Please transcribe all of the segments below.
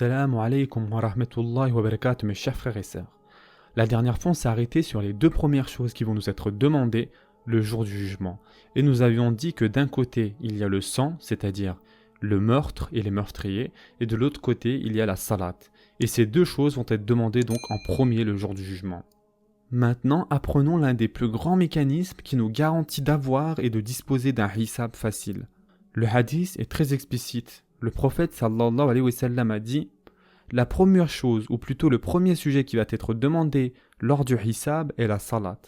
Assalamu alaikum wa rahmatullahi wa barakatuh mes chers frères et sœurs. La dernière fois on s'est arrêté sur les deux premières choses qui vont nous être demandées le jour du jugement. Et nous avions dit que d'un côté il y a le sang, c'est-à-dire le meurtre et les meurtriers, et de l'autre côté il y a la salat. Et ces deux choses vont être demandées donc en premier le jour du jugement. Maintenant apprenons l'un des plus grands mécanismes qui nous garantit d'avoir et de disposer d'un hisab facile. Le hadith est très explicite. Le prophète sallallahu alayhi wa sallam a dit « La première chose, ou plutôt le premier sujet qui va être demandé lors du hisab est la salat. »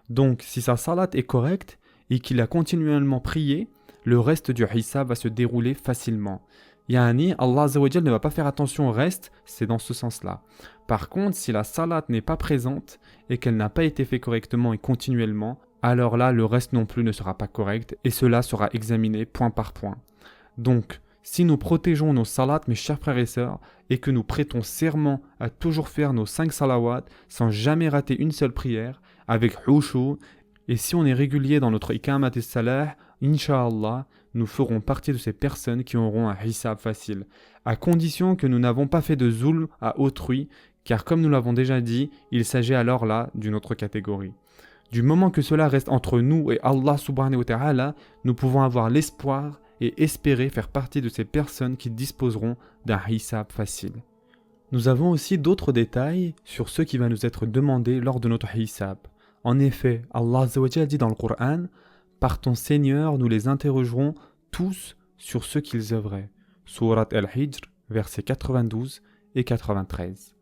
Donc, si sa salat est correcte et qu'il a continuellement prié, le reste du hisab va se dérouler facilement. Yani, Allah Azza wa Jal ne va pas faire attention au reste, c'est dans ce sens-là. Par contre, si la salat n'est pas présente et qu'elle n'a pas été faite correctement et continuellement, alors là, le reste non plus ne sera pas correct et cela sera examiné point par point. Donc, si nous protégeons nos salats, mes chers frères et sœurs, et que nous prêtons serment à toujours faire nos 5 salawats sans jamais rater une seule prière, avec khushu, et si on est régulier dans notre ikamat et salah, Inch'Allah, nous ferons partie de ces personnes qui auront un hisab facile, à condition que nous n'avons pas fait de zulm à autrui, car comme nous l'avons déjà dit, il s'agit alors là d'une autre catégorie. Du moment que cela reste entre nous et Allah subhanahu wa ta'ala, nous pouvons avoir l'espoir et espérer faire partie de ces personnes qui disposeront d'un hisab facile. Nous avons aussi d'autres détails sur ce qui va nous être demandé lors de notre hisab. En effet, Allah Azza wa Jalla dit dans le Coran « Par ton Seigneur, nous les interrogerons tous sur ce qu'ils œuvraient. » Surat Al-Hijr, versets 92 et 93.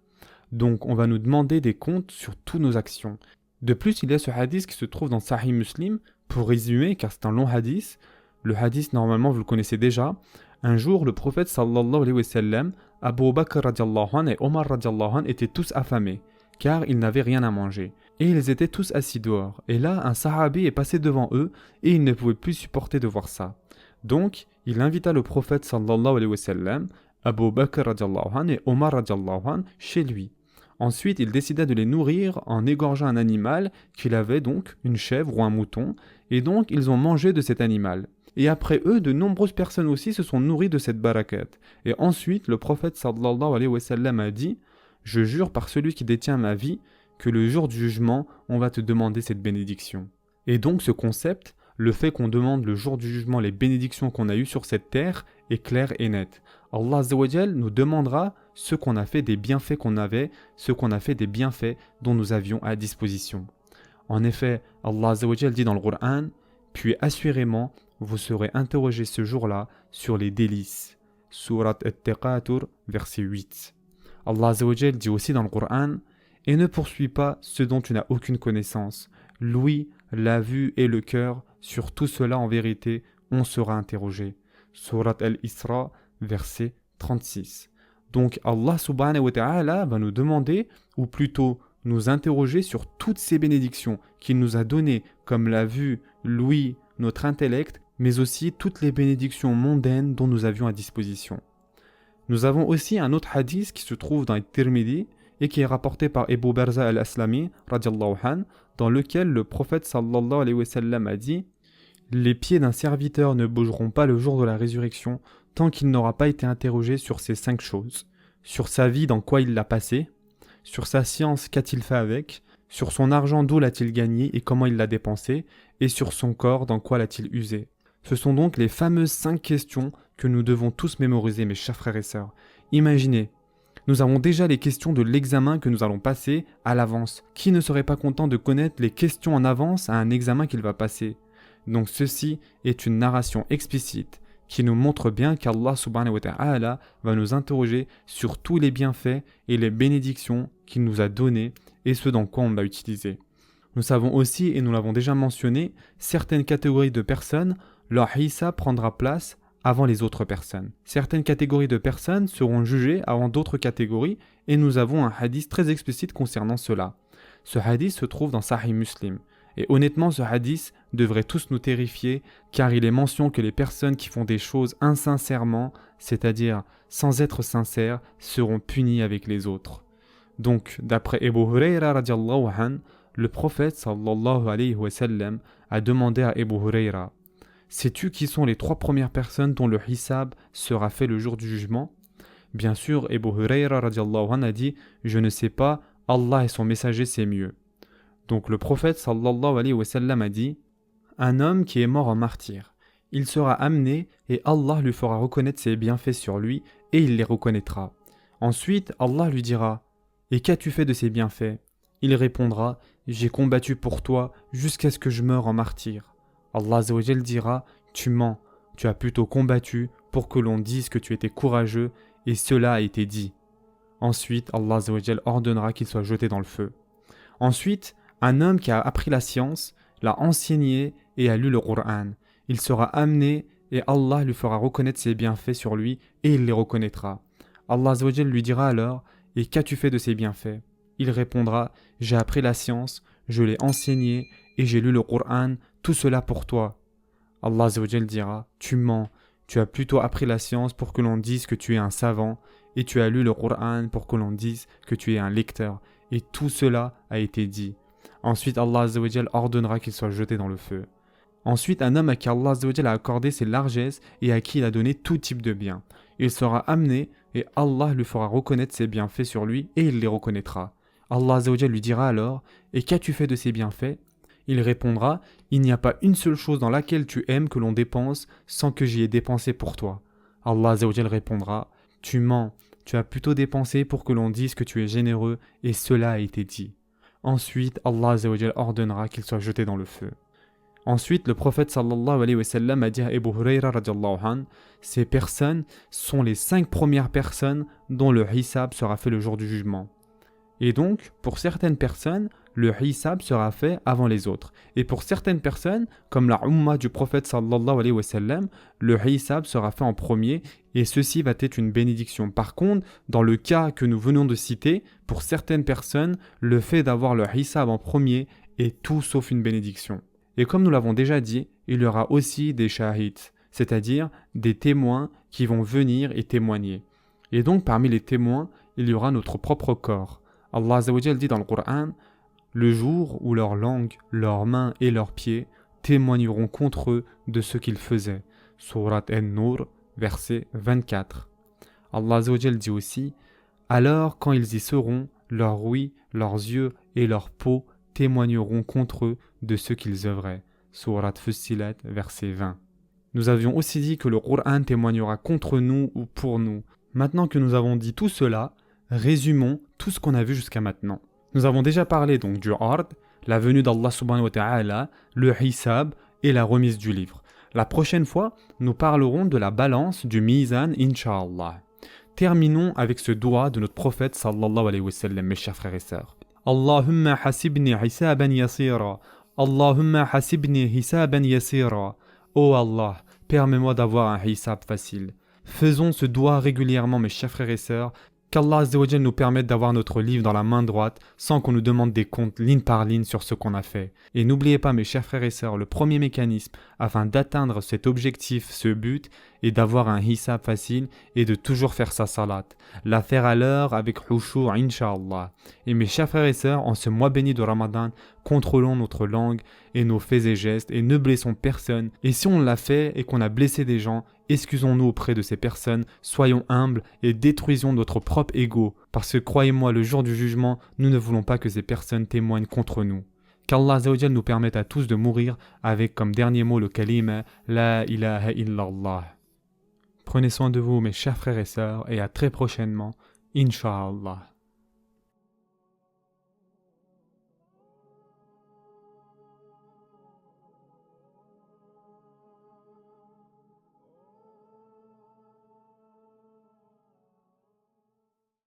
Donc, on va nous demander des comptes sur toutes nos actions. De plus, il y a ce hadith qui se trouve dans Sahih Muslim. Pour résumer, car c'est un long hadith, le hadith, normalement, vous le connaissez déjà. Un jour, le prophète sallallahu alayhi wa sallam, Abu Bakr radiallahu anhu et Omar radiallahu anhu étaient tous affamés, car ils n'avaient rien à manger. Et ils étaient tous assis dehors. Et là, un sahabi est passé devant eux, et il ne pouvait plus supporter de voir ça. Donc, il invita le prophète sallallahu alayhi wa sallam, Abu Bakr radiallahu anhu et Omar radiallahu anhu chez lui. Ensuite, il décida de les nourrir en égorgeant un animal qu'il avait donc, une chèvre ou un mouton, et donc ils ont mangé de cet animal. Et après eux, de nombreuses personnes aussi se sont nourries de cette barakat. Et ensuite, le prophète sallallahu alayhi wa sallam a dit « Je jure par celui qui détient ma vie que le jour du jugement, on va te demander cette bénédiction. » Et donc ce concept, le fait qu'on demande le jour du jugement les bénédictions qu'on a eues sur cette terre, est clair et net. Allah Azza wa Jal nous demandera ce qu'on a fait des bienfaits qu'on avait, ce qu'on a fait des bienfaits dont nous avions à disposition. En effet, Allah Azza wa Jal dit dans le Coran « Puis assurément, vous serez interrogés ce jour-là sur les délices. » Surat At-Taqatur, verset 8. Allah Azza wa Jal dit aussi dans le Coran « Et ne poursuis pas ce dont tu n'as aucune connaissance. L'ouïe, la vue et le cœur, sur tout cela en vérité, on sera interrogé. » Surat Al-Isra, verset 36. Donc Allah subhanahu wa ta'ala va nous demander, ou plutôt nous interroger sur toutes ces bénédictions qu'il nous a données, comme la vue, l'ouïe, notre intellect, mais aussi toutes les bénédictions mondaines dont nous avions à disposition. Nous avons aussi un autre hadith qui se trouve dans le Tirmidhi et qui est rapporté par Abu Barza al-Aslami, radiallahu anhu, dans lequel le prophète sallallahu alayhi wa sallam a dit « Les pieds d'un serviteur ne bougeront pas le jour de la résurrection tant qu'il n'aura pas été interrogé sur ces 5 choses. Sur sa vie, dans quoi il l'a passé, sur sa science, qu'a-t-il fait avec, sur son argent, d'où l'a-t-il gagné et comment il l'a dépensé, et sur son corps, dans quoi l'a-t-il usé. » Ce sont donc les fameuses 5 questions que nous devons tous mémoriser, mes chers frères et sœurs. Imaginez, nous avons déjà les questions de l'examen que nous allons passer à l'avance. Qui ne serait pas content de connaître les questions en avance à un examen qu'il va passer? Donc ceci est une narration explicite qui nous montre bien qu'Allah subhanahu wa ta'ala va nous interroger sur tous les bienfaits et les bénédictions qu'il nous a donnés et ce dans quoi on va utiliser. Nous savons aussi, et nous l'avons déjà mentionné, certaines catégories de personnes, leur hissa prendra place avant les autres personnes. Certaines catégories de personnes seront jugées avant d'autres catégories et nous avons un hadith très explicite concernant cela. Ce hadith se trouve dans Sahih Muslim. Et honnêtement, ce hadith devrait tous nous terrifier car il est mention que les personnes qui font des choses insincèrement, c'est-à-dire sans être sincères, seront punies avec les autres. Donc, d'après Abu Hurayra radiallahu anhu, le prophète sallallahu alayhi wa sallam a demandé à Abu Hurayra « Sais-tu qui sont les 3 premières personnes dont le hisab sera fait le jour du jugement ?» Bien sûr, Abu Hurayra radiallahu anhu a dit « Je ne sais pas, Allah et son messager c'est mieux ». Donc le prophète sallallahu alayhi wa sallam a dit « Un homme qui est mort en martyr, il sera amené et Allah lui fera reconnaître ses bienfaits sur lui et il les reconnaîtra. Ensuite, Allah lui dira « Et qu'as-tu fait de ces bienfaits ?» Il répondra « J'ai combattu pour toi jusqu'à ce que je meure en martyr. » Allah Azza wa Jal dira « Tu mens, tu as plutôt combattu pour que l'on dise que tu étais courageux et cela a été dit. » Ensuite, Allah Azza wa Jal ordonnera qu'il soit jeté dans le feu. Ensuite, un homme qui a appris la science, l'a enseigné et a lu le Coran. Il sera amené et Allah lui fera reconnaître ses bienfaits sur lui et il les reconnaîtra. Allah Azza wa Jal lui dira alors « Et qu'as-tu fait de ces bienfaits ?» Il répondra « J'ai appris la science, je l'ai enseigné et j'ai lu le Coran, tout cela pour toi. » Allah Azza wa Jal dira « Tu mens, tu as plutôt appris la science pour que l'on dise que tu es un savant et tu as lu le Coran pour que l'on dise que tu es un lecteur. Et tout cela a été dit. » Ensuite, Allah Azza wa Jal ordonnera qu'il soit jeté dans le feu. Ensuite, un homme à qui Allah Azza wa Jal a accordé ses largesses et à qui il a donné tout type de biens. Il sera amené et Allah lui fera reconnaître ses bienfaits sur lui et il les reconnaîtra. Allah Azza wa Jal lui dira alors « Et qu'as-tu fait de ces bienfaits ?» Il répondra « Il n'y a pas une seule chose dans laquelle tu aimes que l'on dépense sans que j'y ai dépensé pour toi. » Allah Azza wa Jal répondra « Tu mens, tu as plutôt dépensé pour que l'on dise que tu es généreux et cela a été dit. » Ensuite, Allah Azza wa Jal ordonnera qu'il soit jeté dans le feu. Ensuite, le prophète sallallahu alayhi wa sallam a dit à Abu Hurayra radiallahu anhu, ces personnes sont les 5 premières personnes dont le hisab sera fait le jour du jugement. Et donc, pour certaines personnes, le hisab sera fait avant les autres. Et pour certaines personnes, comme la umma du prophète sallallahu alayhi wa sallam, le hisab sera fait en premier et ceci va être une bénédiction. Par contre, dans le cas que nous venons de citer, pour certaines personnes, le fait d'avoir le hisab en premier est tout sauf une bénédiction. Et comme nous l'avons déjà dit, il y aura aussi des shahids, c'est-à-dire des témoins qui vont venir et témoigner. Et donc parmi les témoins, il y aura notre propre corps. Allah Azza wa Jal dit dans le Coran « Le jour où leur langue, leurs mains et leurs pieds témoigneront contre eux de ce qu'ils faisaient. » Surat An-Nur, verset 24. Allah Azza wa Jal dit aussi « Alors quand ils y seront, leurs ouïes, leurs yeux et leurs peaux témoigneront contre eux de ce qu'ils œuvraient. » Surat Fussilat, verset 20. Nous avions aussi dit que le Coran témoignera contre nous ou pour nous. Maintenant que nous avons dit tout cela, résumons tout ce qu'on a vu jusqu'à maintenant. Nous avons déjà parlé donc du ard, la venue d'Allah subhanahu wa ta'ala, le hisab et la remise du livre. La prochaine fois, nous parlerons de la balance du mizan, incha'Allah. Terminons avec ce doua de notre prophète sallallahu alayhi wa sallam, mes chers frères et sœurs. Allahumma hasibni hisaban yasira. Allahumma hasibni hisaban yasira. Oh Allah, permets-moi d'avoir un hisab facile. Faisons ce doua régulièrement, mes chers frères et sœurs, qu'Allah Azza wa Jal nous permette d'avoir notre livre dans la main droite sans qu'on nous demande des comptes ligne par ligne sur ce qu'on a fait. Et n'oubliez pas mes chers frères et sœurs, le premier mécanisme afin d'atteindre cet objectif, ce but, est d'avoir un hisab facile et de toujours faire sa salat. La faire à l'heure avec khushu' incha'Allah. Et mes chers frères et sœurs, en ce mois béni de Ramadan, contrôlons notre langue et nos faits et gestes et ne blessons personne. Et si on l'a fait et qu'on a blessé des gens, excusons-nous auprès de ces personnes, soyons humbles et détruisons notre propre ego. Parce que croyez-moi, le jour du jugement, nous ne voulons pas que ces personnes témoignent contre nous. Qu'Allah Azza wa Jal nous permette à tous de mourir avec comme dernier mot le kalima La ilaha illallah. Prenez soin de vous mes chers frères et sœurs et à très prochainement, Inch'Allah.